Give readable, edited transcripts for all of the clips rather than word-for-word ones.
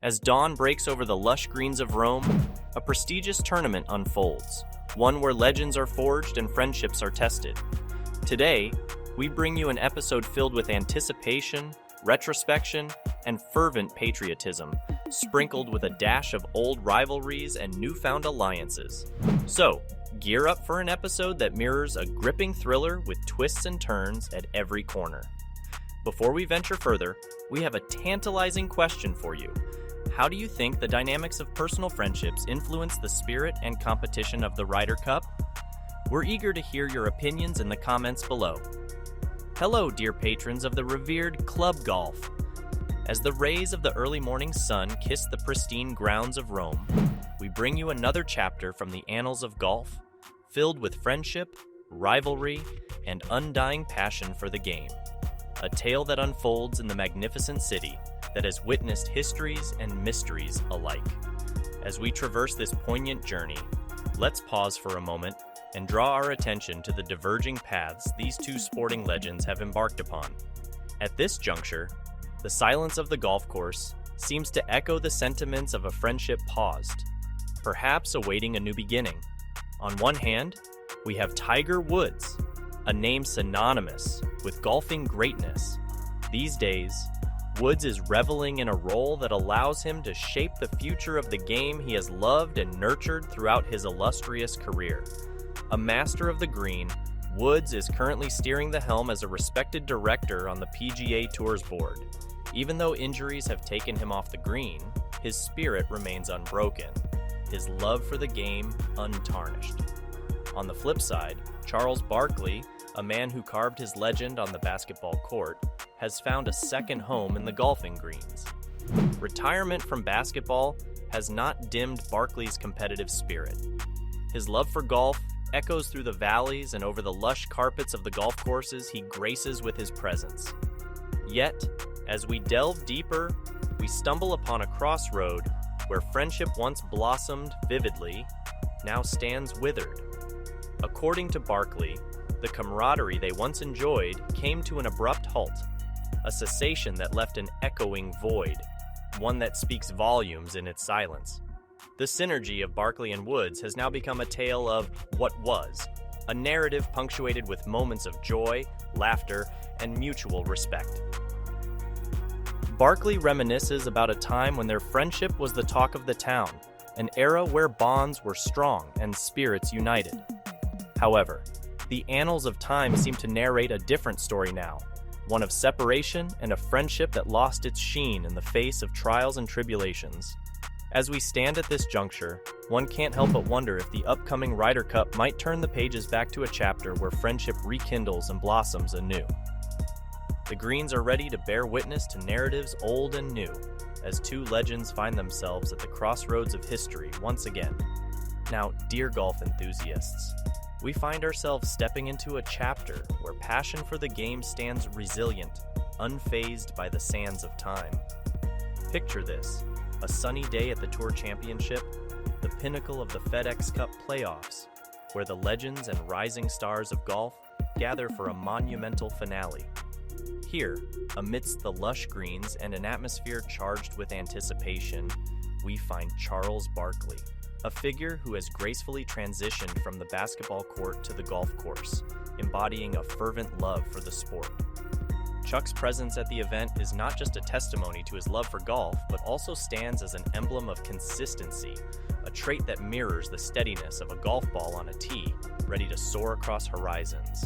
As dawn breaks over the lush greens of Rome, a prestigious tournament unfolds, one where legends are forged and friendships are tested. Today, we bring you an episode filled with anticipation, retrospection, and fervent patriotism, sprinkled with a dash of old rivalries and newfound alliances. So, gear up for an episode that mirrors a gripping thriller with twists and turns at every corner. Before we venture further, we have a tantalizing question for you. How do you think the dynamics of personal friendships influence the spirit and competition of the Ryder Cup? We're eager to hear your opinions in the comments below. Hello, dear patrons of the revered club golf. As the rays of the early morning sun kiss the pristine grounds of Rome, we bring you another chapter from the annals of golf, filled with friendship, rivalry, and undying passion for the game. A tale that unfolds in the magnificent city that has witnessed histories and mysteries alike. As we traverse this poignant journey, let's pause for a moment and draw our attention to the diverging paths these two sporting legends have embarked upon. At this juncture, the silence of the golf course seems to echo the sentiments of a friendship paused, perhaps awaiting a new beginning. On one hand, we have Tiger Woods, a name synonymous with golfing greatness. These days, Woods is reveling in a role that allows him to shape the future of the game he has loved and nurtured throughout his illustrious career. A master of the green, Woods is currently steering the helm as a respected director on the PGA Tour's board. Even though injuries have taken him off the green, his spirit remains unbroken, his love for the game untarnished. On the flip side, Charles Barkley, a man who carved his legend on the basketball court, has found a second home in the golfing greens. Retirement from basketball has not dimmed Barkley's competitive spirit. His love for golf echoes through the valleys and over the lush carpets of the golf courses he graces with his presence. Yet, as we delve deeper, we stumble upon a crossroad where friendship once blossomed vividly, now stands withered. According to Barkley, the camaraderie they once enjoyed came to an abrupt halt, a cessation that left an echoing void, one that speaks volumes in its silence. The synergy of Barkley and Woods has now become a tale of what was, a narrative punctuated with moments of joy, laughter, and mutual respect. Barkley reminisces about a time when their friendship was the talk of the town, an era where bonds were strong and spirits united. However, the annals of time seem to narrate a different story now, one of separation and a friendship that lost its sheen in the face of trials and tribulations. As we stand at this juncture, one can't help but wonder if the upcoming Ryder Cup might turn the pages back to a chapter where friendship rekindles and blossoms anew. The greens are ready to bear witness to narratives old and new, as two legends find themselves at the crossroads of history once again. Now, dear golf enthusiasts, we find ourselves stepping into a chapter where passion for the game stands resilient, unfazed by the sands of time. Picture this, a sunny day at the Tour Championship, the pinnacle of the FedEx Cup playoffs, where the legends and rising stars of golf gather for a monumental finale. Here, amidst the lush greens and an atmosphere charged with anticipation, we find Charles Barkley, a figure who has gracefully transitioned from the basketball court to the golf course, embodying a fervent love for the sport. Chuck's presence at the event is not just a testimony to his love for golf, but also stands as an emblem of consistency, a trait that mirrors the steadiness of a golf ball on a tee, ready to soar across horizons.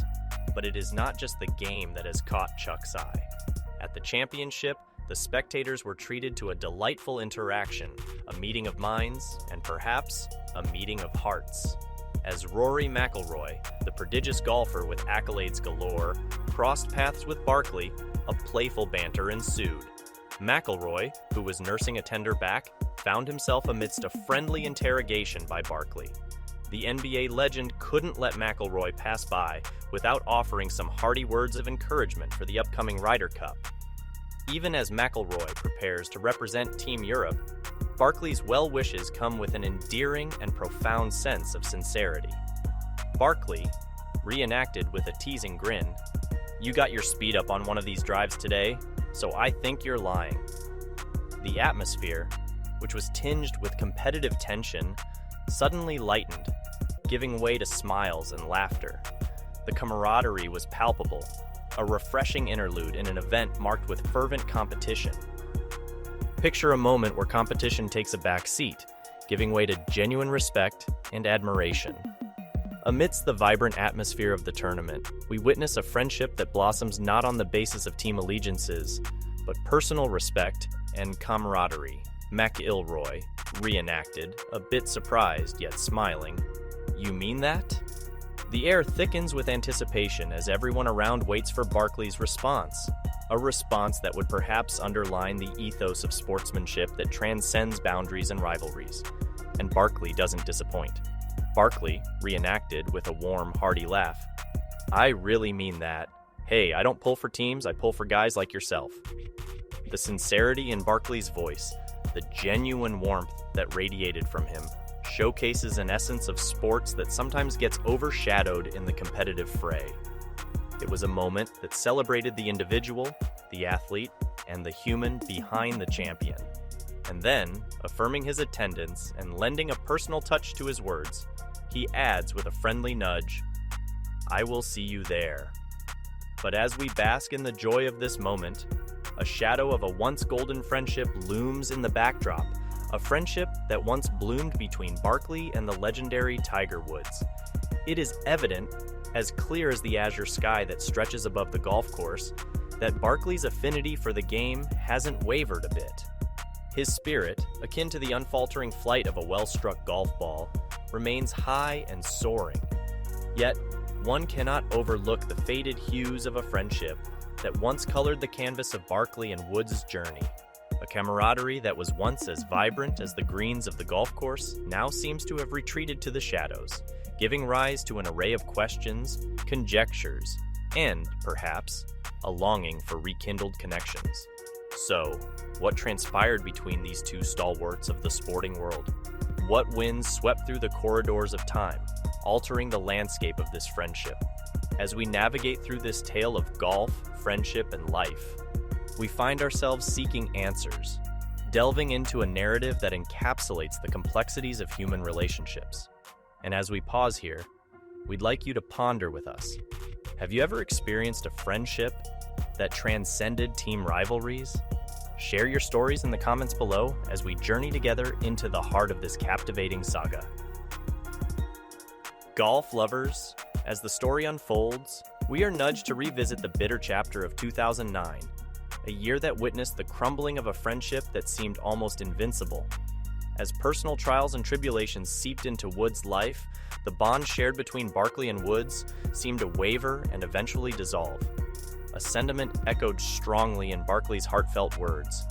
But it is not just the game that has caught Chuck's eye. At the championship, the spectators were treated to a delightful interaction, a meeting of minds, and perhaps a meeting of hearts. As Rory McIlroy, the prodigious golfer with accolades galore, crossed paths with Barkley, a playful banter ensued. McIlroy, who was nursing a tender back, found himself amidst a friendly interrogation by Barkley. The NBA legend couldn't let McIlroy pass by without offering some hearty words of encouragement for the upcoming Ryder Cup. Even as McIlroy prepares to represent Team Europe, Barkley's well wishes come with an endearing and profound sense of sincerity. Barkley, reenacted with a teasing grin, "You got your speed up on one of these drives today, so I think you're lying." The atmosphere, which was tinged with competitive tension, suddenly lightened, giving way to smiles and laughter. The camaraderie was palpable, a refreshing interlude in an event marked with fervent competition. Picture a moment where competition takes a back seat, giving way to genuine respect and admiration. Amidst the vibrant atmosphere of the tournament, we witness a friendship that blossoms not on the basis of team allegiances, but personal respect and camaraderie. McIlroy, reenacted, a bit surprised yet smiling. "You mean that?" The air thickens with anticipation as everyone around waits for Barkley's response, a response that would perhaps underline the ethos of sportsmanship that transcends boundaries and rivalries. And Barkley doesn't disappoint. Barkley, reenacted with a warm, hearty laugh. "I really mean that. Hey, I don't pull for teams, I pull for guys like yourself." The sincerity in Barkley's voice, the genuine warmth that radiated from him, showcases an essence of sports that sometimes gets overshadowed in the competitive fray. It was a moment that celebrated the individual, the athlete, and the human behind the champion. And then, affirming his attendance and lending a personal touch to his words, he adds with a friendly nudge, "I will see you there." But as we bask in the joy of this moment, a shadow of a once golden friendship looms in the backdrop, a friendship that once bloomed between Barkley and the legendary Tiger Woods. It is evident, as clear as the azure sky that stretches above the golf course, that Barkley's affinity for the game hasn't wavered a bit. His spirit, akin to the unfaltering flight of a well-struck golf ball, remains high and soaring. Yet, one cannot overlook the faded hues of a friendship that once colored the canvas of Barkley and Woods' journey. A camaraderie that was once as vibrant as the greens of the golf course now seems to have retreated to the shadows, giving rise to an array of questions, conjectures, and, perhaps, a longing for rekindled connections. So, what transpired between these two stalwarts of the sporting world? What winds swept through the corridors of time, altering the landscape of this friendship? As we navigate through this tale of golf, friendship, and life, we find ourselves seeking answers, delving into a narrative that encapsulates the complexities of human relationships. And as we pause here, we'd like you to ponder with us. Have you ever experienced a friendship that transcended team rivalries? Share your stories in the comments below as we journey together into the heart of this captivating saga. Golf lovers, as the story unfolds, we are nudged to revisit the bitter chapter of 2009, a year that witnessed the crumbling of a friendship that seemed almost invincible. As personal trials and tribulations seeped into Woods' life, the bond shared between Barkley and Woods seemed to waver and eventually dissolve. A sentiment echoed strongly in Barkley's heartfelt words.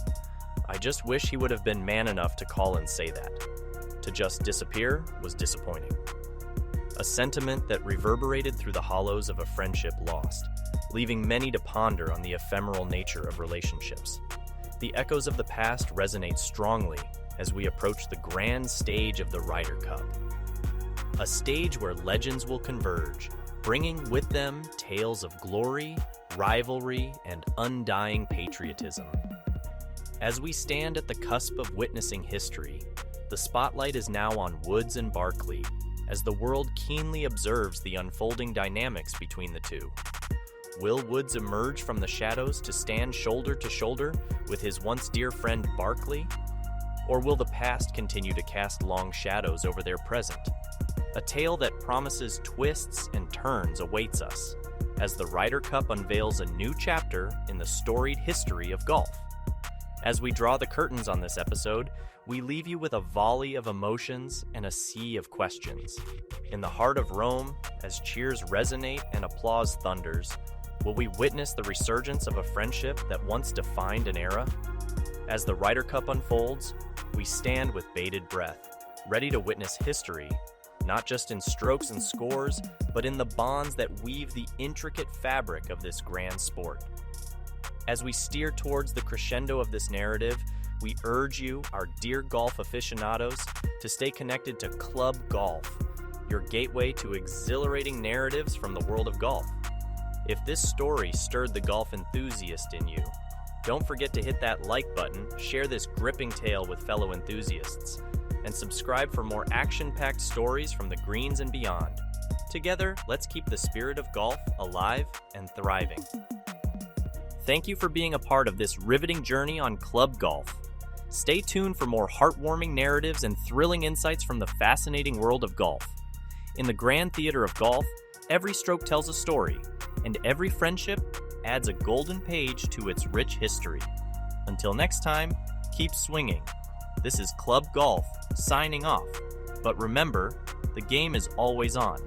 "I just wish he would have been man enough to call and say that. To just disappear was disappointing." A sentiment that reverberated through the hollows of a friendship lost, leaving many to ponder on the ephemeral nature of relationships. The echoes of the past resonate strongly as we approach the grand stage of the Ryder Cup. A stage where legends will converge, bringing with them tales of glory, rivalry, and undying patriotism. As we stand at the cusp of witnessing history, the spotlight is now on Woods and Barkley, as the world keenly observes the unfolding dynamics between the two. Will Woods emerge from the shadows to stand shoulder to shoulder with his once dear friend Barkley? Or will the past continue to cast long shadows over their present? A tale that promises twists and turns awaits us, as the Ryder Cup unveils a new chapter in the storied history of golf. As we draw the curtains on this episode, we leave you with a volley of emotions and a sea of questions. In the heart of Rome, as cheers resonate and applause thunders, will we witness the resurgence of a friendship that once defined an era? As the Ryder Cup unfolds, we stand with bated breath, ready to witness history, not just in strokes and scores, but in the bonds that weave the intricate fabric of this grand sport. As we steer towards the crescendo of this narrative, we urge you, our dear golf aficionados, to stay connected to Club Golf, your gateway to exhilarating narratives from the world of golf. If this story stirred the golf enthusiast in you, Don't forget to hit that like button, share this gripping tale with fellow enthusiasts, and subscribe for more action-packed stories from the greens and beyond. Together, let's keep the spirit of golf alive and thriving. Thank you for being a part of this riveting journey on club golf. Stay tuned for more heartwarming narratives and thrilling insights from the fascinating world of golf. In the grand theater of golf, every stroke tells a story, and every friendship adds a golden page to its rich history. Until next time, keep swinging. This is Club Golf, signing off. But remember, the game is always on.